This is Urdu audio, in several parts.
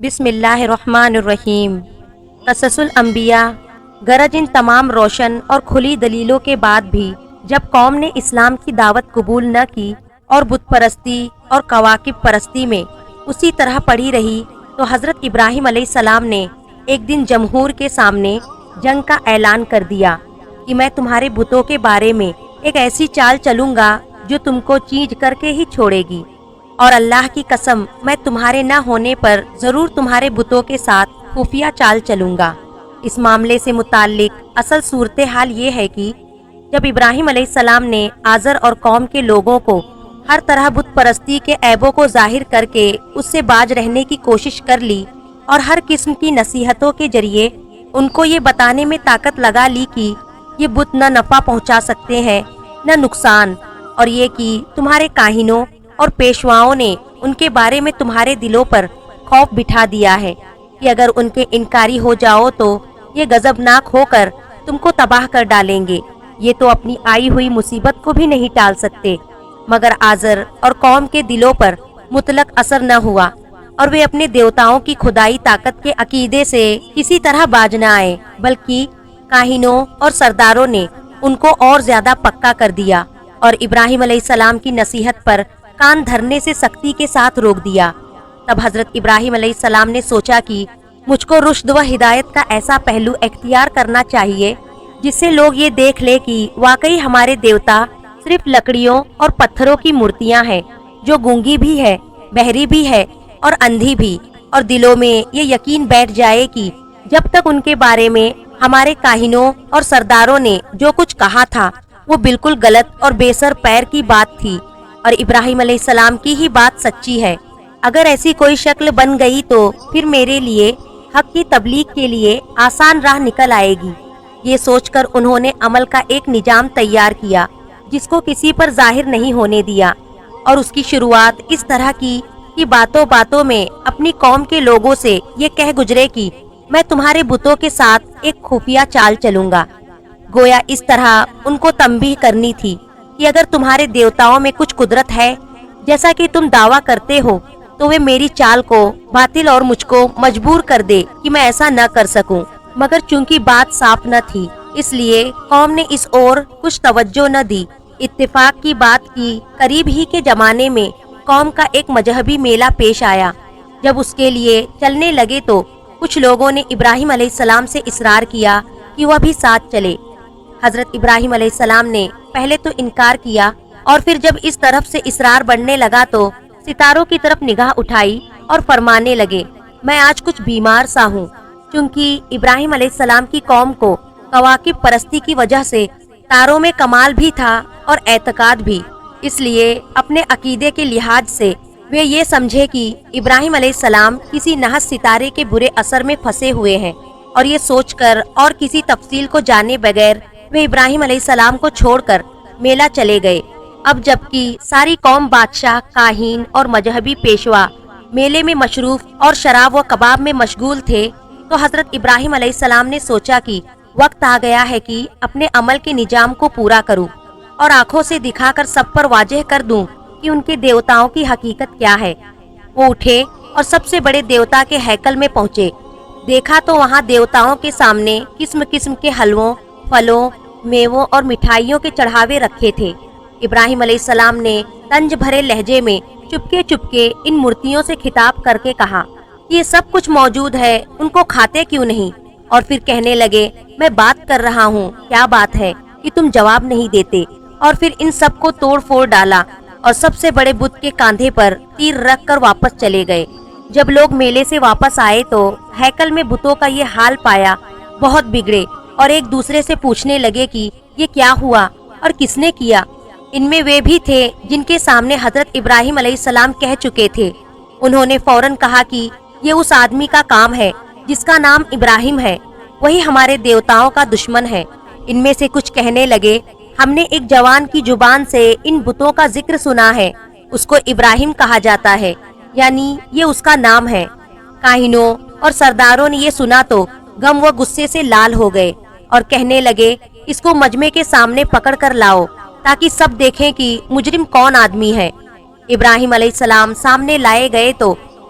بسم اللہ الرحمن الرحیم۔ قصص الانبیاء۔ گرج ان تمام روشن اور کھلی دلیلوں کے بعد بھی جب قوم نے اسلام کی دعوت قبول نہ کی اور بت پرستی اور کواکب پرستی میں اسی طرح پڑی رہی، تو حضرت ابراہیم علیہ السلام نے ایک دن جمہور کے سامنے جنگ کا اعلان کر دیا کہ میں تمہارے بتوں کے بارے میں ایک ایسی چال چلوں گا جو تم کو چینج کر کے ہی چھوڑے گی، اور اللہ کی قسم میں تمہارے نہ ہونے پر ضرور تمہارے بتوں کے ساتھ خفیہ چال چلوں گا۔ اس معاملے سے متعلق اصل صورتحال یہ ہے کہ جب ابراہیم علیہ السلام نے آزر اور قوم کے لوگوں کو ہر طرح بت پرستی کے عیبوں کو ظاہر کر کے اس سے باز رہنے کی کوشش کر لی اور ہر قسم کی نصیحتوں کے ذریعے ان کو یہ بتانے میں طاقت لگا لی کہ یہ بت نہ نفع پہنچا سکتے ہیں نہ نقصان، اور یہ کہ تمہارے کاہنوں اور پیشواؤں نے ان کے بارے میں تمہارے دلوں پر خوف بٹھا دیا ہے کہ اگر ان کے انکاری ہو جاؤ تو یہ غضبناک ہو کر تم کو تباہ کر ڈالیں گے، یہ تو اپنی آئی ہوئی مصیبت کو بھی نہیں ٹال سکتے۔ مگر آزر اور قوم کے دلوں پر مطلق اثر نہ ہوا اور وہ اپنے دیوتاؤں کی خدائی طاقت کے عقیدے سے کسی طرح باز نہ آئے، بلکہ کاہنوں اور سرداروں نے ان کو اور زیادہ پکا کر دیا اور ابراہیم علیہ السلام کی نصیحت پر کان دھرنے سے سختی کے ساتھ روک دیا۔ تب حضرت ابراہیم علیہ السلام نے سوچا کہ مجھ کو رشد و ہدایت کا ایسا پہلو اختیار کرنا چاہیے جس سے لوگ یہ دیکھ لے کہ واقعی ہمارے دیوتا صرف لکڑیوں اور پتھروں کی مورتیاں ہیں جو گونگی بھی ہے، بہری بھی ہے اور اندھی بھی، اور دلوں میں یہ یقین بیٹھ جائے کہ جب تک ان کے بارے میں ہمارے کاہنوں اور سرداروں نے جو کچھ کہا تھا وہ بالکل غلط اور بے سر پیر کی بات تھی اور ابراہیم علیہ السلام کی ہی بات سچی ہے۔ اگر ایسی کوئی شکل بن گئی تو پھر میرے لیے حق کی تبلیغ کے لیے آسان راہ نکل آئے گی۔ یہ سوچ کر انہوں نے عمل کا ایک نظام تیار کیا جس کو کسی پر ظاہر نہیں ہونے دیا، اور اس کی شروعات اس طرح کی کہ باتوں باتوں میں اپنی قوم کے لوگوں سے یہ کہہ گزرے کہ میں تمہارے بتوں کے ساتھ ایک خفیہ چال چلوں گا۔ گویا اس طرح ان کو تنبیہ کرنی تھی کہ اگر تمہارے دیوتاؤں میں کچھ قدرت ہے جیسا کہ تم دعویٰ کرتے ہو تو وہ میری چال کو باطل اور مجھ کو مجبور کر دے کہ میں ایسا نہ کر سکوں، مگر چونکہ بات صاف نہ تھی اس لیے قوم نے اس اور کچھ توجہ نہ دی۔ اتفاق کی بات کی قریب ہی کے زمانے میں قوم کا ایک مذہبی میلہ پیش آیا۔ جب اس کے لیے چلنے لگے تو کچھ لوگوں نے ابراہیم علیہ السلام سے اصرار کیا کہ وہ بھی ساتھ چلے۔ حضرت ابراہیم علیہ السلام نے پہلے تو انکار کیا، اور پھر جب اس طرف سے اصرار بڑھنے لگا تو ستاروں کی طرف نگاہ اٹھائی اور فرمانے لگے، میں آج کچھ بیمار سا ہوں، چونکہ ابراہیم علیہ السلام کی قوم کو کواکب پرستی کی وجہ سے تاروں میں کمال بھی تھا اور اعتقاد بھی، اس لیے اپنے عقیدے کے لحاظ سے وہ یہ سمجھے کہ ابراہیم علیہ السلام کسی نحس ستارے کے برے اثر میں پھنسے ہوئے ہیں، اور یہ سوچ کر اور کسی تفصیل کو جانے بغیر وہ ابراہیم علیہ السلام کو چھوڑ کر میلہ چلے گئے۔ اب جبکہ ساری قوم بادشاہ، کاہن اور مذہبی پیشوا میلے میں مصروف اور شراب و کباب میں مشغول تھے، تو حضرت ابراہیم علیہ السلام نے سوچا کہ وقت آ گیا ہے کہ اپنے عمل کے نظام کو پورا کروں اور آنکھوں سے دکھا کر سب پر واضح کر دوں کہ ان کے دیوتاؤں کی حقیقت کیا ہے۔ وہ اٹھے اور سب سے بڑے دیوتا کے ہیکل میں پہنچے۔ دیکھا تو وہاں دیوتاؤں کے سامنے قسم قسم کے حلووں، پھلوں، میووں اور مٹھائیوں کے چڑھاوے رکھے تھے۔ ابراہیم علیہ السلام نے طنز بھرے لہجے میں چپکے چپکے ان مورتیوں سے خطاب کر کے کہا، یہ سب کچھ موجود ہے، ان کو کھاتے کیوں نہیں؟ اور پھر کہنے لگے، میں بات کر رہا ہوں، کیا بات ہے کہ تم جواب نہیں دیتے؟ اور پھر ان سب کو توڑ پھوڑ ڈالا اور سب سے بڑے بت کے کاندھے پر تیر رکھ کر واپس چلے گئے۔ جب لوگ میلے سے واپس آئے تو ہیکل میں بتوں کا یہ حال پایا بہت بگڑے، اور ایک دوسرے سے پوچھنے لگے کہ یہ کیا ہوا اور کس نے کیا۔ ان میں وہ بھی تھے جن کے سامنے حضرت ابراہیم علیہ السلام کہہ چکے تھے۔ انہوں نے فوراً کہا کہ یہ اس آدمی کا کام ہے جس کا نام ابراہیم ہے، وہی ہمارے دیوتاؤں کا دشمن ہے۔ ان میں سے کچھ کہنے لگے، ہم نے ایک جوان کی زبان سے ان بتوں کا ذکر سنا ہے، اس کو ابراہیم کہا جاتا ہے، یعنی یہ اس کا نام ہے۔ کاہنوں اور سرداروں نے یہ سنا تو غم و غصے سے لال ہو گئے اور کہنے لگے، اس کو مجمع کے سامنے پکڑ کر لاؤ تاکہ سب دیکھیں کہ مجرم کون آدمی ہے۔ ابراہیم علیہ السلام سامنے لائے گئے تو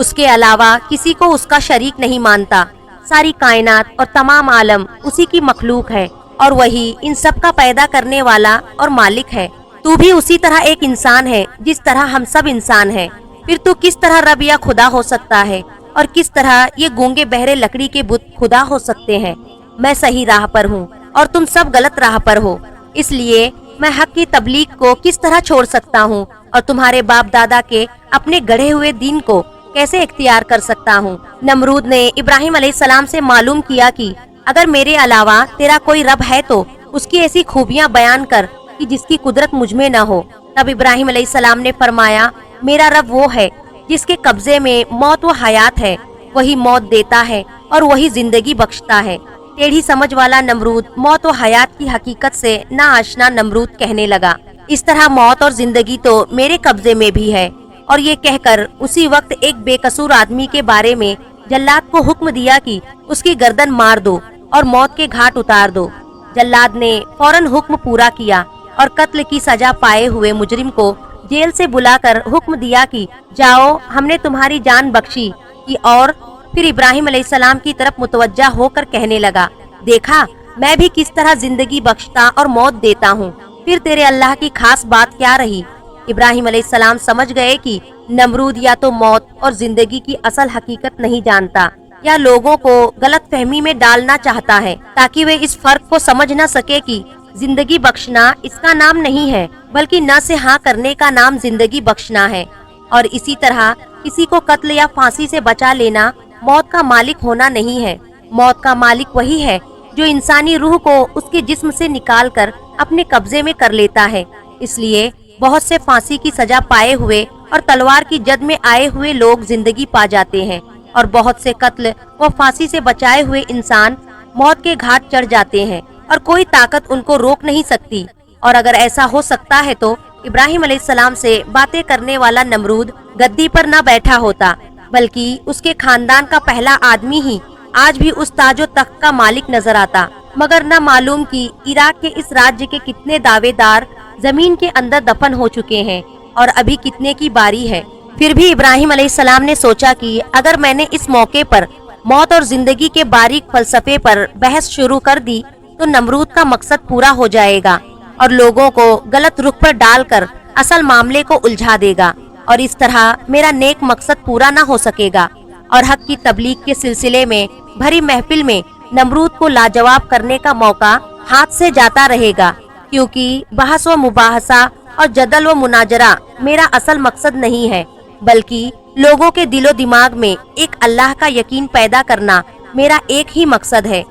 اس کے علاوہ کسی کو اس کا شریک نہیں مانتا۔ ساری کائنات اور تمام عالم اسی کی مخلوق ہے اور وہی ان سب کا پیدا کرنے والا اور مالک ہے۔ تو بھی اسی طرح ایک انسان ہے جس طرح ہم سب انسان ہیں۔ پھر تو کس طرح رب یا خدا ہو سکتا ہے اور کس طرح یہ گونگے بہرے لکڑی کے بت خدا ہو سکتے ہیں؟ میں صحیح راہ پر ہوں اور تم سب غلط راہ پر ہو، اس لیے میں حق کی تبلیغ کو کس طرح چھوڑ سکتا ہوں اور تمہارے باپ دادا کے اپنے گڑھے ہوئے دین کو کیسے اختیار کر سکتا ہوں؟ نمرود نے ابراہیم علیہ السلام سے معلوم کیا کہ اگر میرے علاوہ تیرا کوئی رب ہے تو اس کی ایسی خوبیاں بیان کر کہ جس کی قدرت مجھ میں نہ ہو۔ تب ابراہیم علیہ السلام نے فرمایا، میرا رب وہ ہے جس کے قبضے میں موت و حیات ہے، وہی موت دیتا ہے اور وہی زندگی بخشتا ہے۔ ٹیڑھی سمجھ والا نمرود موت و حیات کی حقیقت سے نا آشنا نمرود کہنے لگا، اس طرح موت اور زندگی تو میرے قبضے میں بھی ہے۔ اور یہ کہہ کر اسی وقت ایک بے قصور آدمی کے بارے میں جلاد کو حکم دیا کہ اس کی گردن مار دو اور موت کے گھاٹ اتار دو۔ جلاد نے فوراً حکم پورا کیا اور قتل کی سزا پائے ہوئے مجرم کو جیل سے بلا کر حکم دیا کہ جاؤ، ہم نے تمہاری جان بخشی کی۔ اور پھر ابراہیم علیہ السلام کی طرف متوجہ ہو کر کہنے لگا، دیکھا میں بھی کس طرح زندگی بخشتا اور موت دیتا ہوں، پھر تیرے اللہ کی خاص بات کیا رہی؟ ابراہیم علیہ السلام سمجھ گئے کہ نمرود یا تو موت اور زندگی کی اصل حقیقت نہیں جانتا یا لوگوں کو غلط فہمی میں ڈالنا چاہتا ہے تاکہ وہ اس فرق کو سمجھ نہ سکے کہ زندگی بخشنا اس کا نام نہیں ہے بلکہ نہ سے ہاں کرنے کا نام زندگی بخشنا ہے۔ اور اسی طرح کسی کو قتل یا پھانسی سے بچا لینا موت کا مالک ہونا نہیں ہے۔ موت کا مالک وہی ہے جو انسانی روح کو اس کے جسم سے نکال کر اپنے قبضے میں کر لیتا ہے۔ اس لیے بہت سے پھانسی کی سزا پائے ہوئے اور تلوار کی جد میں آئے ہوئے لوگ زندگی پا جاتے ہیں اور بہت سے قتل و پھانسی سے بچائے ہوئے انسان موت کے گھاٹ چڑھ جاتے ہیں اور کوئی طاقت ان کو روک نہیں سکتی۔ اور اگر ایسا ہو سکتا ہے تو ابراہیم علیہ السلام سے باتیں کرنے والا نمرود گدی پر نہ بیٹھا ہوتا بلکہ اس کے خاندان کا پہلا آدمی ہی آج بھی اس تاج و تخت کا مالک نظر آتا۔ مگر نہ معلوم کہ عراق کے اس راجیہ کے کتنے دعوے دار زمین کے اندر دفن ہو چکے ہیں اور ابھی کتنے کی باری ہے۔ پھر بھی ابراہیم علیہ السلام نے سوچا کہ اگر میں نے اس موقع پر موت اور زندگی کے باریک فلسفے پر بحث شروع کر دی تو نمرود کا مقصد پورا ہو جائے گا اور لوگوں کو غلط رخ پر ڈال کر اصل معاملے کو الجھا دے گا، اور اس طرح میرا نیک مقصد پورا نہ ہو سکے گا۔ اور حق کی تبلیغ کے سلسلے میں بھری محفل میں نمرود کو لاجواب کرنے کا موقع ہاتھ سے جاتا رہے گا، کیونکہ بحث و مباحثہ اور جدل و مناظرہ میرا اصل مقصد نہیں ہے بلکہ لوگوں کے دل و دماغ میں ایک اللہ کا یقین پیدا کرنا میرا ایک ہی مقصد ہے۔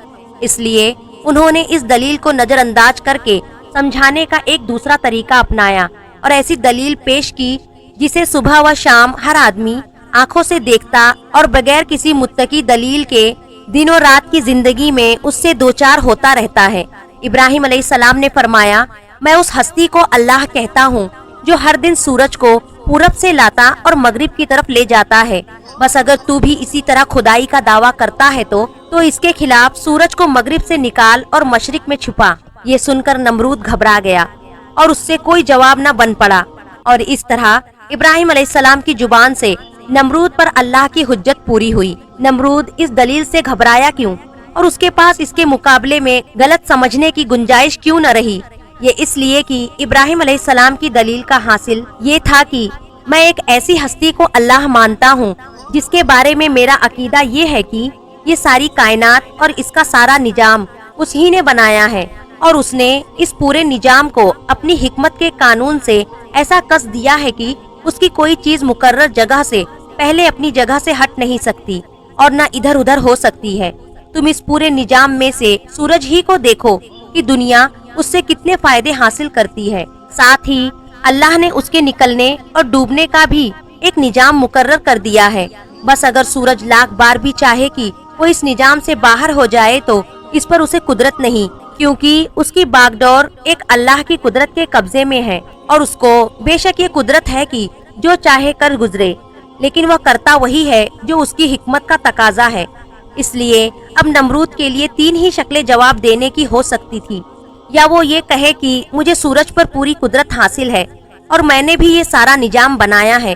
اس لیے انہوں نے اس دلیل کو نظر انداز کر کے سمجھانے کا ایک دوسرا طریقہ اپنایا اور ایسی دلیل پیش کی جسے صبح و شام ہر آدمی آنکھوں سے دیکھتا اور بغیر کسی متقی دلیل کے دن و رات کی زندگی میں اس سے دوچار ہوتا رہتا ہے۔ ابراہیم علیہ السلام نے فرمایا، میں اس ہستی کو اللہ کہتا ہوں جو ہر دن سورج کو پورب سے لاتا اور مغرب کی طرف لے جاتا ہے۔ بس اگر تو بھی اسی طرح خدائی کا دعویٰ کرتا ہے تو اس کے خلاف سورج کو مغرب سے نکال اور مشرق میں چھپا۔ یہ سن کر نمرود گھبرا گیا اور اس سے کوئی جواب نہ بن پڑا، اور اس طرح ابراہیم علیہ السلام کی زبان سے نمرود پر اللہ کی حجت پوری ہوئی۔ نمرود اس دلیل سے گھبرایا کیوں اور اس کے پاس اس کے مقابلے میں غلط سمجھنے کی گنجائش کیوں نہ رہی؟ یہ اس لیے کہ ابراہیم علیہ السلام کی دلیل کا حاصل یہ تھا کہ میں ایک ایسی ہستی کو اللہ مانتا ہوں جس کے بارے میں میرا عقیدہ یہ ہے کہ یہ ساری کائنات اور اس کا سارا نظام اس ہی نے بنایا ہے، اور اس نے اس پورے نظام کو اپنی حکمت کے قانون سے ایسا کس دیا ہے کہ اس کی کوئی چیز مقرر جگہ سے پہلے اپنی جگہ سے ہٹ نہیں سکتی اور نہ ادھر ادھر ہو سکتی ہے۔ تم اس پورے نظام میں سے سورج ہی کو دیکھو کہ دنیا اس سے کتنے فائدے حاصل کرتی ہے، ساتھ ہی اللہ نے اس کے نکلنے اور ڈوبنے کا بھی ایک نظام مقرر کر دیا ہے۔ بس اگر سورج لاکھ بار بھی چاہے کہ وہ اس نظام سے باہر ہو جائے تو اس پر اسے قدرت نہیں، کیونکہ اس کی باغ ڈور ایک اللہ کی قدرت کے قبضے میں ہے، اور اس کو بے شک یہ قدرت ہے کہ جو چاہے کر گزرے، لیکن وہ کرتا وہی ہے جو اس کی حکمت کا تقاضا ہے۔ اس لیے اب نمرود کے لیے تین ہی شکلیں جواب دینے کی ہو سکتی تھی، یا وہ یہ کہے کہ مجھے سورج پر پوری قدرت حاصل ہے اور میں نے بھی یہ سارا نظام بنایا ہے،